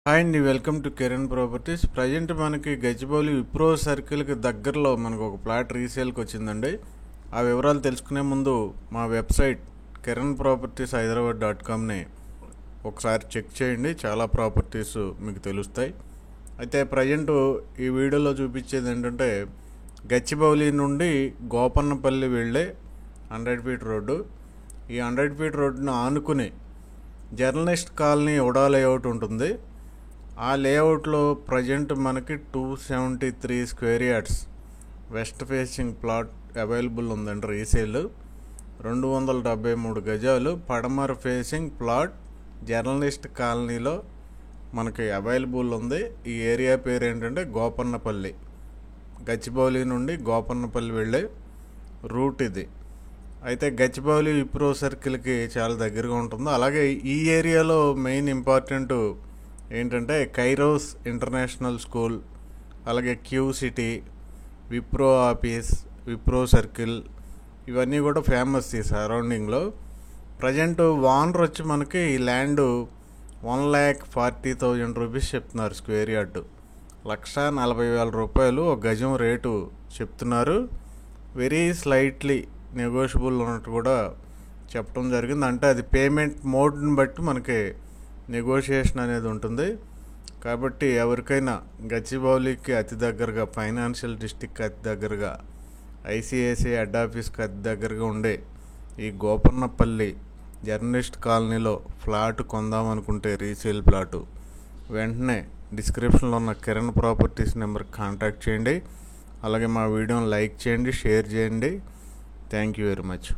Hi అండి, welcome to Kiran properties. Present మనకి గచ్చిబౌలి విప్రో సర్కిల్కి దగ్గరలో మనకు ఒక ప్లాట్ రీసేల్కి వచ్చిందండి. ఆ వివరాలు తెలుసుకునే ముందు మా వెబ్సైట్ కిరణ్ ప్రాపర్టీస్ హైదరాబాద్.comని ఒకసారి చెక్ చేయండి. చాలా ప్రాపర్టీస్ మీకు తెలుస్తాయి. అయితే ప్రజెంట్ ఈ వీడియోలో చూపించేది ఏంటంటే గచ్చిబౌలి నుండి గోపన్నపల్లి వెళ్ళే 100 ఫీట్ రోడ్డు. ఈ 100 ఫీట్ రోడ్డును ఆనుకుని జర్నలిస్ట్ కాలనీ ఉడా లేఅవుట్ ఉంటుంది. ఆ లేఅవుట్లో ప్రజెంట్ మనకి 273 square yards west facing plot available ఉందండి. రీసేల్ 273 గజాలు పడమర ఫేసింగ్ ప్లాట్ జర్నలిస్ట్ కాలనీలో మనకి అవైలబుల్ ఉంది. ఈ ఏరియా పేరు ఏంటంటే గోపన్నపల్లి. గచ్చిబౌలి నుండి గోపన్నపల్లి వెళ్ళే రూట్ ఇది. అయితే గచ్చిబౌలి విప్రో సర్కిల్కి చాలా దగ్గరగా ఉంటుంది. అలాగే ఈ ఏరియాలో మెయిన్ ఇంపార్టెంట్ ఏంటంటే కైరోస్ ఇంటర్నేషనల్ స్కూల్, అలాగే Q city, Wipro office, Wipro circle, ఇవన్నీ కూడా ఫేమస్ ఈ సరౌండింగ్లో. ప్రజెంట్ ఓనర్ వచ్చి మనకి ఈ ల్యాండ్ 1,40,000 రూపీస్ చెప్తున్నారు. స్క్వేర్ యార్డు 1,40,000 రూపాయలు ఒక గజం రేటు చెప్తున్నారు. వెరీ స్లైట్లీ నెగోషియబుల్ ఉన్నట్టు కూడా చెప్పడం జరిగింది. అంటే అది పేమెంట్ మోడ్ని బట్టి మనకి నెగోషియేషన్ అనేది ఉంటుంది. కాబట్టి ఎవరికైనా గచ్చిబౌలికి అతి దగ్గరగా, ఫైనాన్షియల్ డిస్ట్రిక్ట్ అతి దగ్గరగా, ఐసిఐసిఐ హెడ్ ఆఫీస్కి అతి దగ్గరగా ఉండే ఈ గోపన్నపల్లి జర్నలిస్ట్ కాలనీలో ఫ్లాట్ కొందామనుకుంటే రీసేల్ ప్లాటు వెంటనే డిస్క్రిప్షన్లో ఉన్న కిరణ్ ప్రాపర్టీస్ నెంబర్కి కాంటాక్ట్ చేయండి. అలాగే మా వీడియోని లైక్ చేయండి, షేర్ చేయండి. Thank you very much.